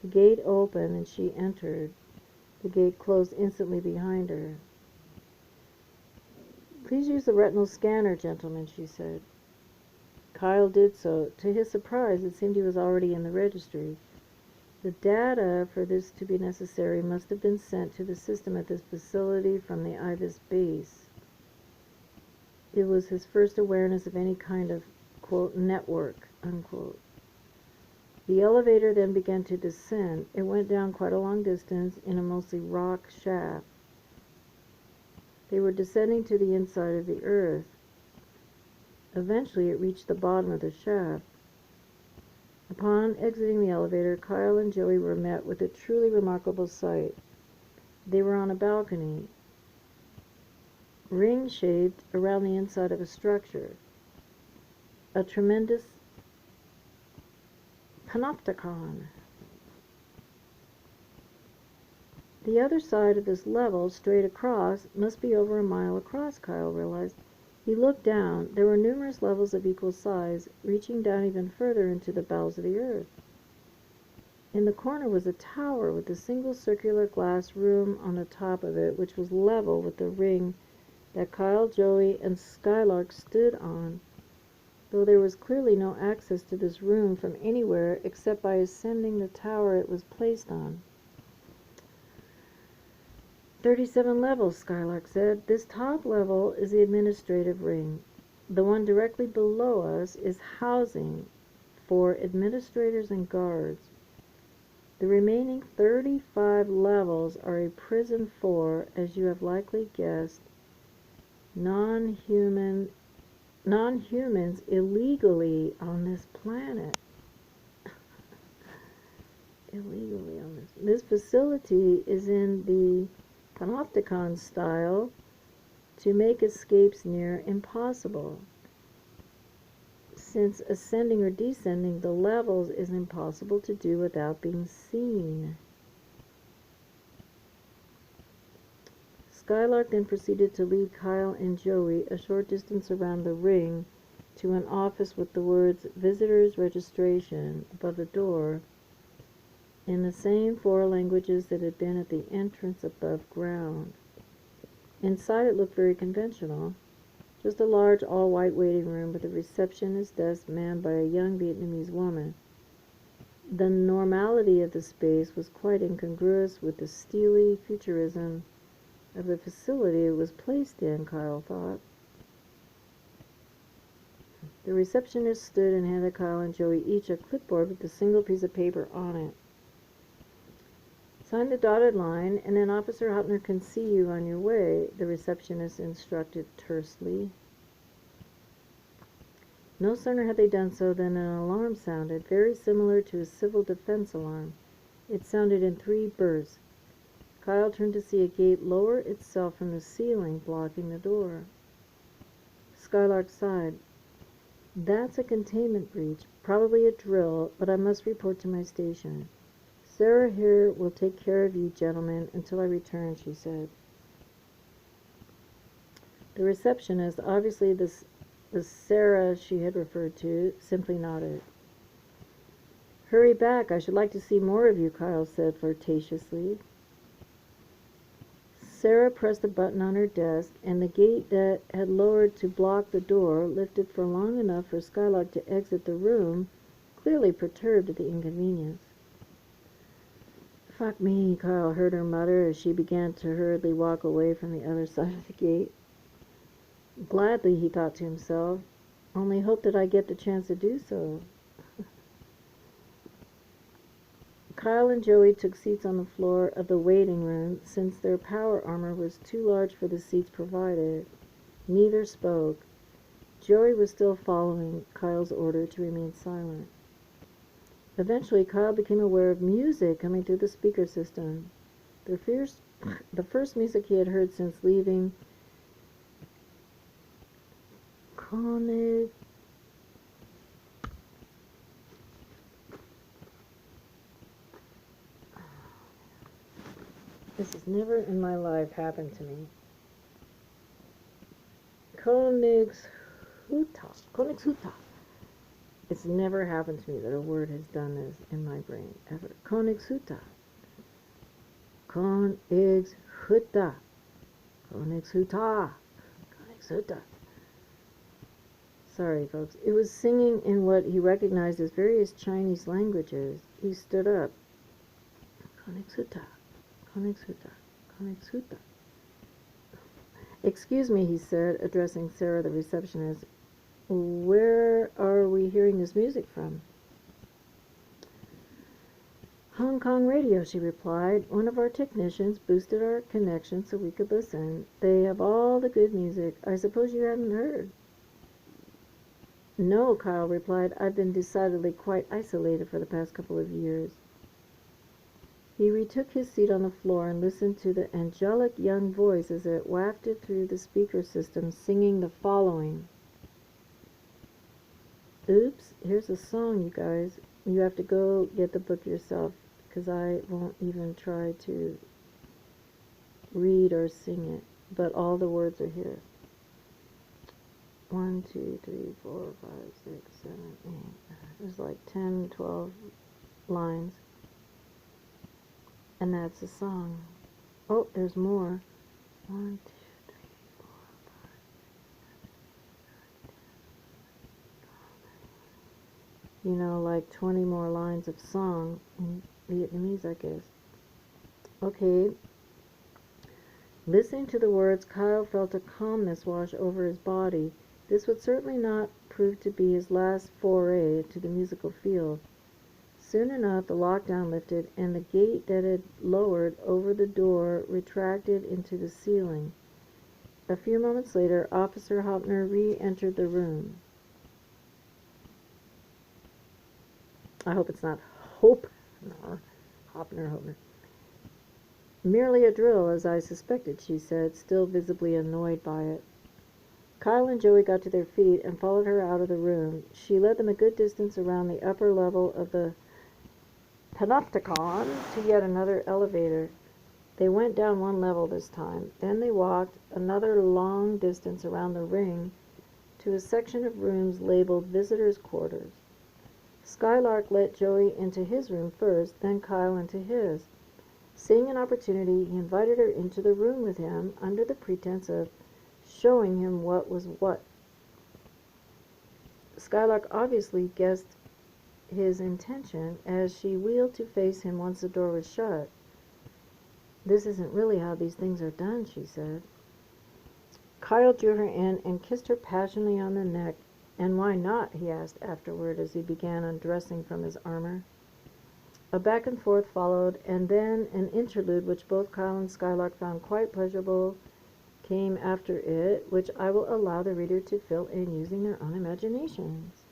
The gate opened and she entered. The gate closed instantly behind her. "Please use the retinal scanner, gentlemen," she said. Kyle did so. To his surprise, it seemed he was already in the registry. The data for this to be necessary must have been sent to the system at this facility from the IBIS base. It was his first awareness of any kind of, quote, network, unquote. The elevator then began to descend. It went down quite a long distance in a mostly rock shaft. They were descending to the inside of the earth. Eventually, it reached the bottom of the shaft. Upon exiting the elevator, Kyle and Joey were met with a truly remarkable sight. They were on a balcony, ring-shaped around the inside of a structure. A tremendous panopticon. The other side of this level, straight across, must be over a mile across, Kyle realized. He looked down. There were numerous levels of equal size, reaching down even further into the bowels of the earth. In the corner was a tower with a single circular glass room on the top of it, which was level with the ring that Kyle, Joey, and Skylark stood on, though there was clearly no access to this room from anywhere except by ascending the tower it was placed on. 37 levels, Skylark said. This top level is the administrative ring. The one directly below us is housing for administrators and guards. The remaining 35 levels are a prison for, as you have likely guessed, non-humans illegally on this planet. Illegally on this. This facility is in the panopticon style to make escapes near impossible. Since ascending or descending the levels is impossible to do without being seen. Skylark then proceeded to lead Kyle and Joey a short distance around the ring to an office with the words "Visitors Registration" above the door, in the same 4 languages that had been at the entrance above ground. Inside it looked very conventional, just a large all-white waiting room with a receptionist desk manned by a young Vietnamese woman. The normality of the space was quite incongruous with the steely futurism of the facility it was placed in, Kyle thought. The receptionist stood and handed Kyle and Joey each a clipboard with a single piece of paper on it. "Sign the dotted line, and then Officer Hopner can see you on your way," the receptionist instructed tersely. No sooner had they done so than an alarm sounded, very similar to a civil defense alarm. It sounded in 3 bursts. Kyle turned to see a gate lower itself from the ceiling, blocking the door. Skylark sighed. "That's a containment breach, probably a drill, but I must report to my station. Sarah here will take care of you gentlemen until I return," she said. The receptionist, obviously the Sarah she had referred to, simply nodded. "Hurry back, I should like to see more of you," Kyle said flirtatiously. Sarah pressed a button on her desk, and the gate that had lowered to block the door lifted for long enough for Skylark to exit the room, clearly perturbed at the inconvenience. "Fuck me," Kyle heard her mutter as she began to hurriedly walk away from the other side of the gate. Gladly, he thought to himself, only hope that I get the chance to do so. Kyle and Joey took seats on the floor of the waiting room. Since their power armor was too large for the seats provided, neither spoke. Joey was still following Kyle's order to remain silent. Eventually, Kyle became aware of music coming through the speaker system. The first music he had heard since leaving Koenig. This has never in my life happened to me. Königshuta. It's never happened to me that a word has done this in my brain, ever. Königshuta. Königshuta. Königshuta. Königshuta. Sorry, folks. It was singing in what he recognized as various Chinese languages. He stood up. Königshuta. Königshuta. Königshuta. "Excuse me," he said, addressing Sarah, the receptionist. "Where are we hearing this music from?" "Hong Kong radio," she replied. "One of our technicians boosted our connection so we could listen. They have all the good music. I suppose you haven't heard." "No," Kyle replied. "I've been decidedly quite isolated for the past couple of years." He retook his seat on the floor and listened to the angelic young voice as it wafted through the speaker system, singing the following. Oops, here's a song, you guys. You have to go get the book yourself, because I won't even try to read or sing it, but all the words are here. 1, 2, 3, 4, 5, 6, 7, 8. There's like 10, 12 lines. And that's the song. Oh, there's more. 1, 2, 3, 4, 5, 6, 7, 8, 9, 10. Like 20 more lines of song in Vietnamese, I guess. Okay. Listening to the words, Kyle felt a calmness wash over his body. This would certainly not prove to be his last foray to the musical field. Soon enough, the lockdown lifted, and the gate that had lowered over the door retracted into the ceiling. A few moments later, Officer Hopner re-entered the room. I hope it's not Hopner. "Merely a drill, as I suspected," she said, still visibly annoyed by it. Kyle and Joey got to their feet and followed her out of the room. She led them a good distance around the upper level of the Panopticon to yet another elevator. They went down one level this time. Then they walked another long distance around the ring to a section of rooms labeled Visitors' Quarters. Skylark let Joey into his room first, then Kyle into his. Seeing an opportunity, he invited her into the room with him under the pretense of showing him what was what. Skylark obviously guessed his intention as she wheeled to face him once the door was shut. "This isn't really how these things are done," she said. Kyle drew her in and kissed her passionately on the neck. "And why not?" he asked afterward as he began undressing from his armor. A back and forth followed, and then an interlude which both Kyle and Skylark found quite pleasurable came after it, which I will allow the reader to fill in using their own imaginations.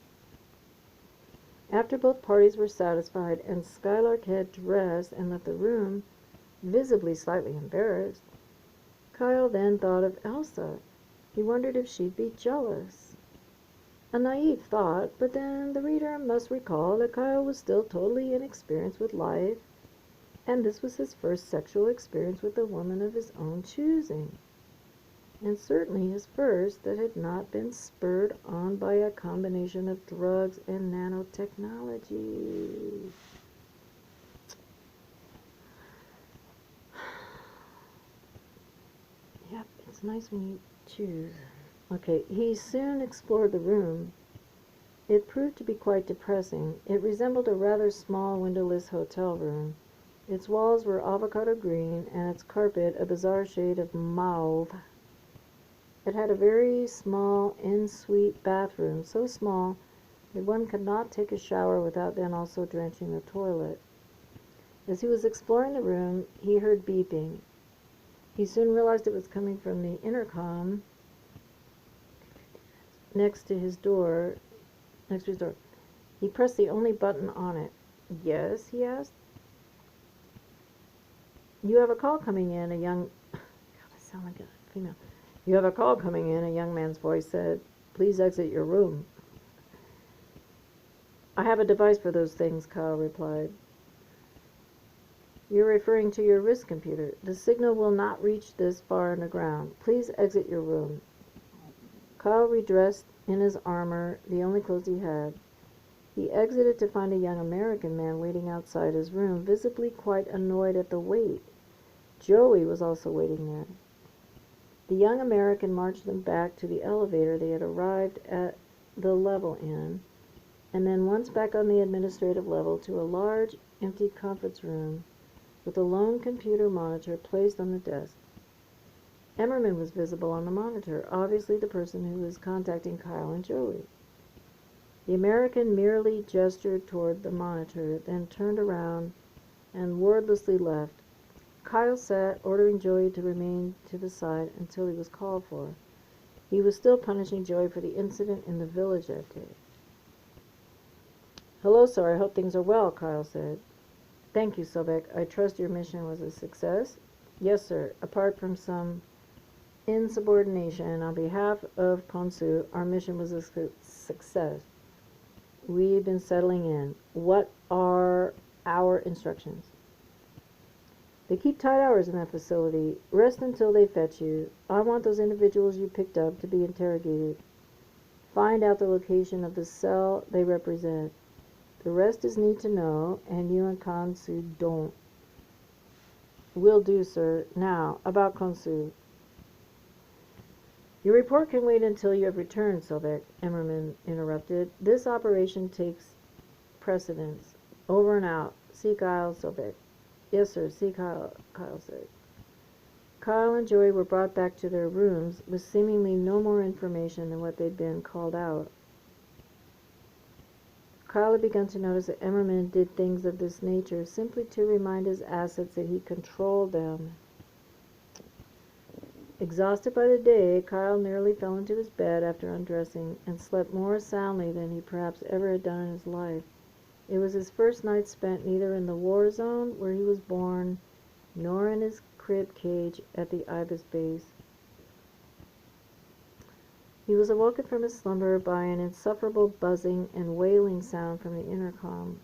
After both parties were satisfied and Skylark had dressed and left the room, visibly slightly embarrassed, Kyle then thought of Elsa. He wondered if she'd be jealous. A naive thought, but then the reader must recall that Kyle was still totally inexperienced with life, and this was his first sexual experience with a woman of his own choosing, and certainly his first that had not been spurred on by a combination of drugs and nanotechnology. nice when you choose. Okay, he soon explored the room. It proved to be quite depressing. It resembled a rather small windowless hotel room. Its walls were avocado green, and its carpet a bizarre shade of mauve. It had a very small en-suite bathroom, so small that one could not take a shower without then also drenching the toilet. As he was exploring the room, he heard beeping. He soon realized it was coming from the intercom next to his door. He pressed the only button on it. "Yes?" he asked. "You have a call coming in," a young... God, I sound like a female. "You have a call coming in," a young man's voice said. "Please exit your room." "I have a device for those things," Kyle replied. "You're referring to your wrist computer. The signal will not reach this far underground. Please exit your room." Kyle redressed in his armor, the only clothes he had. He exited to find a young American man waiting outside his room, visibly quite annoyed at the wait. Joey was also waiting there. The young American marched them back to the elevator they had arrived at the level in, and then once back on the administrative level to a large, empty conference room with a lone computer monitor placed on the desk. Emmerman was visible on the monitor, obviously the person who was contacting Kyle and Joey. The American merely gestured toward the monitor, then turned around and wordlessly left. Kyle sat, ordering Joey to remain to the side until he was called for. He was still punishing Joey for the incident in the village that day. "Hello, sir. I hope things are well," Kyle said. "Thank you, Sobek. I trust your mission was a success?" "Yes, sir. Apart from some insubordination on behalf of Khonsu, our mission was a success. We've been settling in. What are our instructions?" "They keep tight hours in that facility. Rest until they fetch you. I want those individuals you picked up to be interrogated. Find out the location of the cell they represent. The rest is need to know, and you and Khonsu don't." "Will do, sir. Now, about Khonsu." "Your report can wait until you have returned, Sobek," Emmerman interrupted. "This operation takes precedence. Over and out. See Kyle, Sobek." "Yes, sir. See Kyle," Kyle said. Kyle and Joey were brought back to their rooms with seemingly no more information than what they'd been called out. Kyle had begun to notice that Emmerman did things of this nature simply to remind his assets that he controlled them. Exhausted by the day, Kyle nearly fell into his bed after undressing, and slept more soundly than he perhaps ever had done in his life. It was his first night spent neither in the war zone where he was born, nor in his crib cage at the Ibis base. He was awoken from his slumber by an insufferable buzzing and wailing sound from the intercom.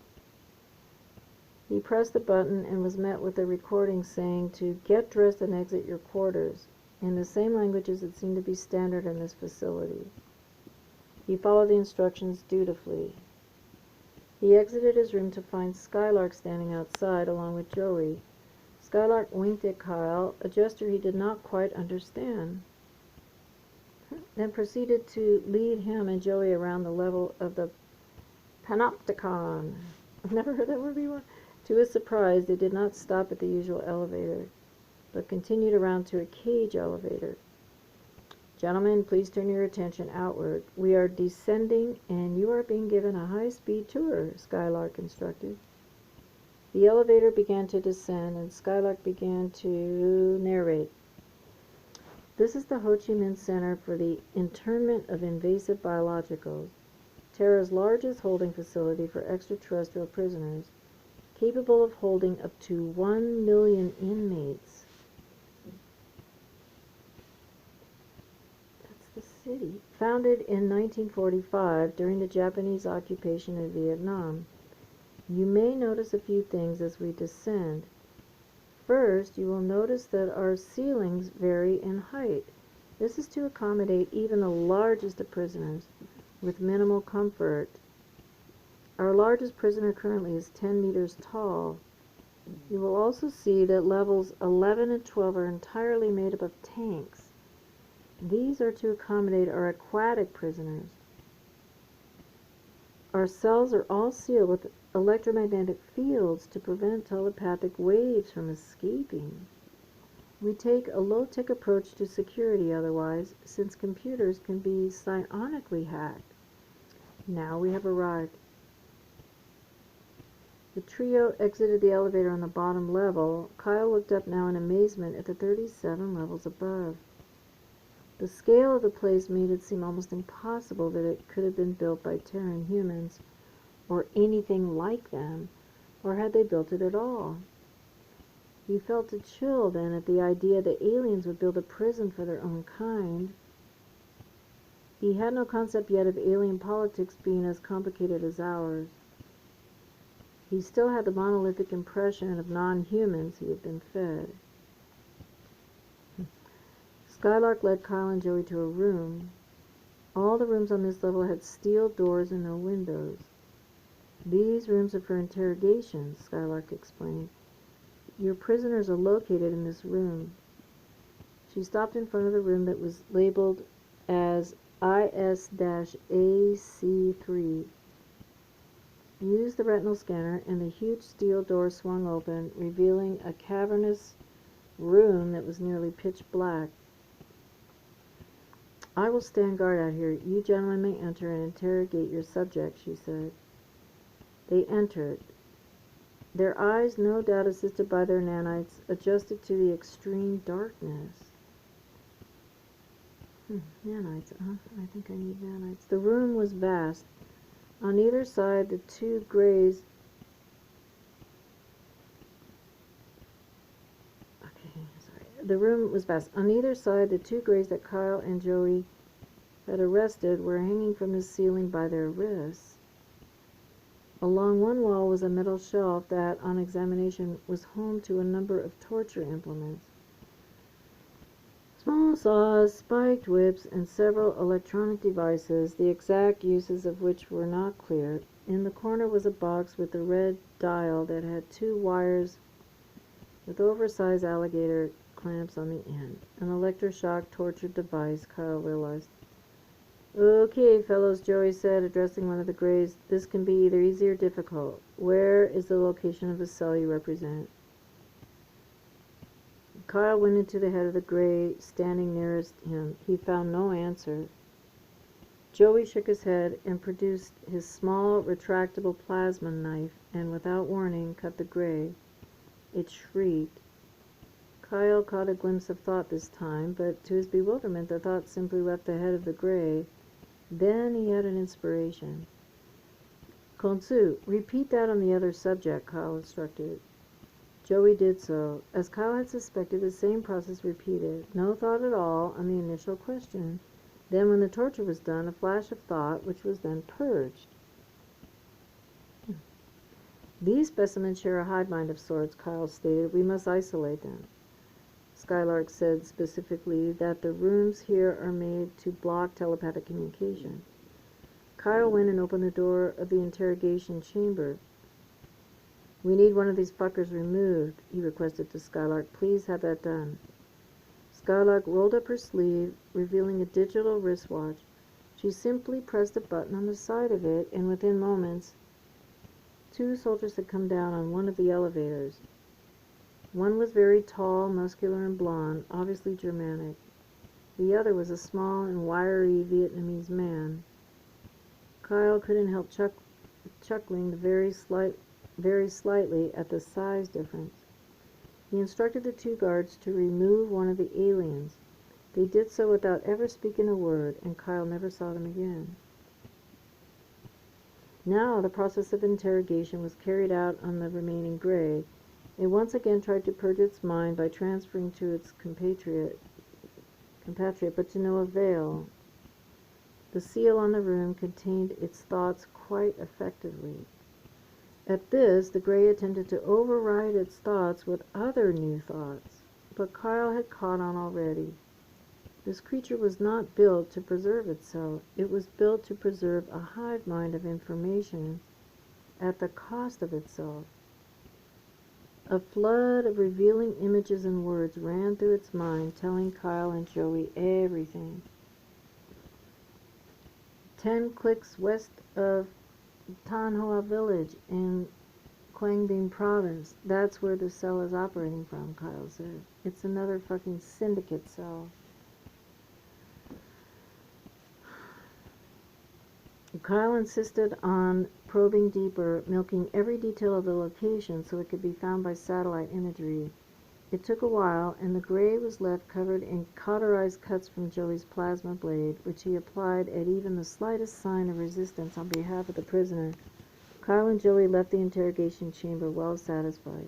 He pressed the button and was met with a recording saying to "get dressed and exit your quarters," in the same languages that seemed to be standard in this facility. He followed the instructions dutifully. He exited his room to find Skylark standing outside along with Joey. Skylark winked at Kyle, a gesture he did not quite understand, then proceeded to lead him and Joey around the level of the panopticon. I've never heard that word before. To his surprise, they did not stop at the usual elevator, but continued around to a cage elevator. "Gentlemen, please turn your attention outward. We are descending, and you are being given a high-speed tour," Skylark instructed. The elevator began to descend, and Skylark began to narrate. "This is the Ho Chi Minh Center for the Internment of Invasive Biologicals, Terra's largest holding facility for extraterrestrial prisoners, capable of holding up to 1 million inmates." That's the city. "Founded in 1945 during the Japanese occupation of Vietnam. You may notice a few things as we descend. First, you will notice that our ceilings vary in height. This is to accommodate even the largest of prisoners with minimal comfort. Our largest prisoner currently is 10 meters tall. You will also see that levels 11 and 12 are entirely made up of tanks. These are to accommodate our aquatic prisoners. Our cells are all sealed with electromagnetic fields to prevent telepathic waves from escaping. We take a low-tech approach to security otherwise, since computers can be psionically hacked. Now we have arrived. The trio exited the elevator on the bottom level. Kyle looked up now in amazement at the 37 levels above. The scale of the place made it seem almost impossible that it could have been built by Terran humans, or anything like them, or had they built it at all. He felt a chill then at the idea that aliens would build a prison for their own kind. He had no concept yet of alien politics being as complicated as ours. He still had the monolithic impression of non-humans he had been fed. Skylark led Kyle and Joey to a room. All the rooms on this level had steel doors and no windows. These rooms are for interrogations, Skylark explained. Your prisoners are located in this room. She stopped in front of the room that was labeled as IS-AC3. Used the retinal scanner, and the huge steel door swung open, revealing a cavernous room that was nearly pitch black. I will stand guard out here. You gentlemen may enter and interrogate your subject, she said. They entered. Their eyes, no doubt assisted by their nanites, adjusted to the extreme darkness. Nanites, I think I need nanites. The room was vast. On either side, the two grays... The room was vast. On either side, the two grays that Kyle and Joey had arrested were hanging from the ceiling by their wrists. Along one wall was a metal shelf that, on examination, was home to a number of torture implements. Small saws, spiked whips, and several electronic devices, the exact uses of which were not clear. In the corner was a box with a red dial that had two wires with oversized alligator clamps on the end. An electroshock torture device, Kyle realized. Okay, fellows, Joey said, addressing one of the grays. This can be either easy or difficult. Where is the location of the cell you represent? Kyle went into the head of the gray, standing nearest him. He found no answer. Joey shook his head and produced his small, retractable plasma knife, and without warning, cut the gray. It shrieked. Kyle caught a glimpse of thought this time, but to his bewilderment, the thought simply left the head of the gray. Then he had an inspiration. Konsu, repeat that on the other subject, Kyle instructed. Joey did so. As Kyle had suspected, the same process repeated. No thought at all on the initial question. Then, when the torture was done, a flash of thought, which was then purged. These specimens share a hive mind of sorts, Kyle stated. We must isolate them. Skylark said specifically that the rooms here are made to block telepathic communication. Kyle went and opened the door of the interrogation chamber. We need one of these fuckers removed, he requested to Skylark. Please have that done. Skylark rolled up her sleeve, revealing a digital wristwatch. She simply pressed a button on the side of it, and within moments, two soldiers had come down on one of the elevators. One was very tall, muscular, and blond, obviously Germanic. The other was a small and wiry Vietnamese man. Kyle couldn't help chuckling very slightly at the size difference. He instructed the two guards to remove one of the aliens. They did so without ever speaking a word, and Kyle never saw them again. Now the process of interrogation was carried out on the remaining gray. It once again tried to purge its mind by transferring to its compatriot, but to no avail. The seal on the room contained its thoughts quite effectively. At this, the gray attempted to override its thoughts with other new thoughts, but Kyle had caught on already. This creature was not built to preserve itself. It was built to preserve a hive mind of information at the cost of itself. A flood of revealing images and words ran through its mind, telling Kyle and Joey everything. 10 clicks west of Tanhoa village in Quangbin province. That's where the cell is operating from, Kyle said. It's another fucking syndicate cell. Kyle insisted on probing deeper, milking every detail of the location so it could be found by satellite imagery. It took a while, and the gray was left covered in cauterized cuts from Joey's plasma blade, which he applied at even the slightest sign of resistance on behalf of the prisoner. Kyle and Joey left the interrogation chamber well satisfied.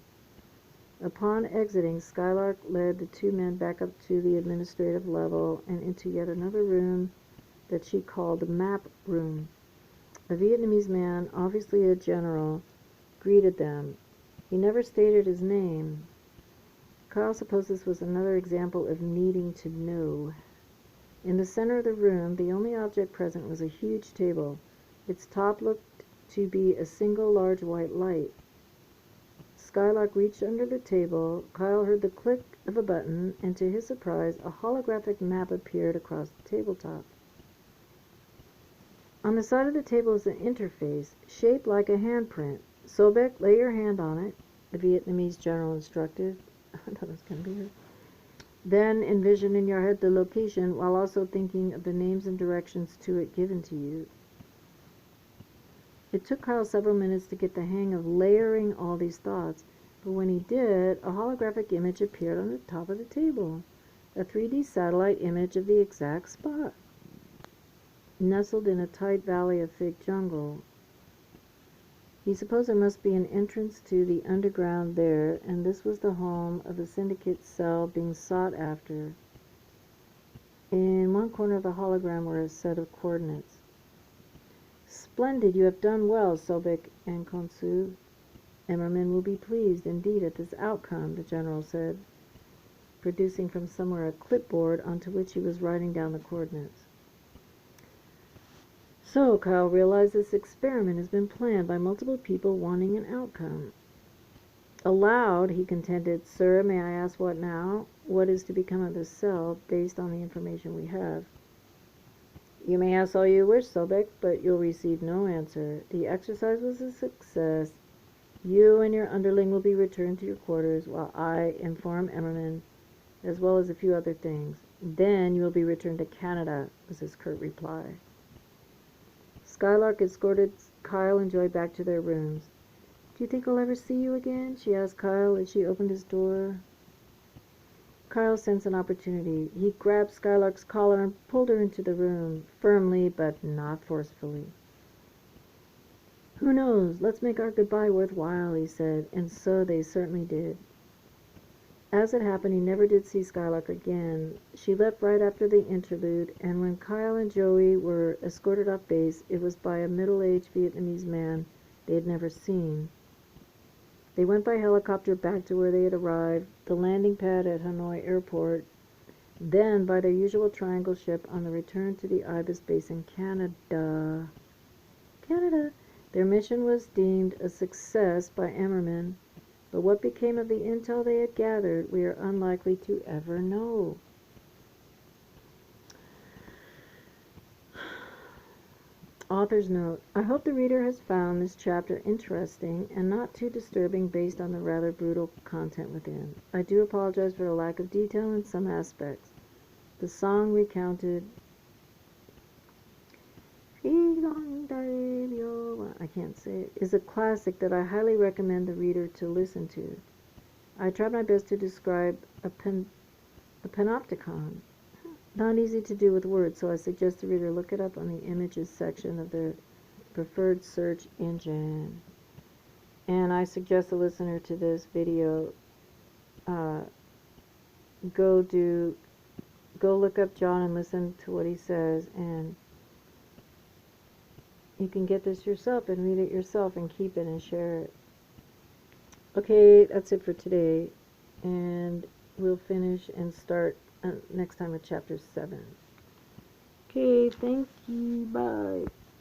Upon exiting, Skylark led the two men back up to the administrative level and into yet another room that she called the map room. A Vietnamese man, obviously a general, greeted them. He never stated his name. Kyle supposed this was another example of needing to know. In the center of the room, the only object present was a huge table. Its top looked to be a single large white light. Skylark reached under the table. Kyle heard the click of a button, and to his surprise, a holographic map appeared across the tabletop. On the side of the table is an interface, shaped like a handprint. Sobek, lay your hand on it, the Vietnamese general instructed. I thought it was going to be her. Then envision in your head the location while also thinking of the names and directions to it given to you. It took Kyle several minutes to get the hang of layering all these thoughts, but when he did, a holographic image appeared on the top of the table, a 3D satellite image of the exact spot. Nestled in a tight valley of thick jungle. He supposed there must be an entrance to the underground there, and this was the home of the syndicate cell being sought after. In one corner of the hologram were a set of coordinates. Splendid, you have done well, Sobek and Konsu. Emmerman will be pleased indeed at this outcome, the general said, producing from somewhere a clipboard onto which he was writing down the coordinates. So, Kyle realized this experiment has been planned by multiple people wanting an outcome. Aloud, he contended, Sir, may I ask what now? What is to become of this cell, based on the information we have? You may ask all you wish, Sobek, but you'll receive no answer. The exercise was a success. You and your underling will be returned to your quarters, while I inform Emmerman, as well as a few other things. Then you will be returned to Canada, was his curt reply. Skylark escorted Kyle and Joy back to their rooms. Do you think I'll ever see you again? She asked Kyle as she opened his door. Kyle sensed an opportunity. He grabbed Skylark's collar and pulled her into the room, firmly but not forcefully. Who knows? Let's make our goodbye worthwhile, he said, and so they certainly did. As it happened, he never did see Skylark again. She left right after the interlude, and when Kyle and Joey were escorted off base, it was by a middle-aged Vietnamese man they had never seen. They went by helicopter back to where they had arrived, the landing pad at Hanoi Airport, then by their usual triangle ship on the return to the Ibis base in Canada. Their mission was deemed a success by Emmerman, but what became of the intel they had gathered, we are unlikely to ever know. Author's note. I hope the reader has found this chapter interesting and not too disturbing based on the rather brutal content within. I do apologize for the lack of detail in some aspects. The song recounted I can't say it, is a classic that I highly recommend the reader to listen to. I tried my best to describe a panopticon. Not easy to do with words, so I suggest the reader look it up on the images section of their preferred search engine. And I suggest the listener to this video go look up John and listen to what he says, and you can get this yourself and read it yourself and keep it and share it. Okay, that's it for today, and we'll finish and start next time with chapter 7. Okay, thank you, bye.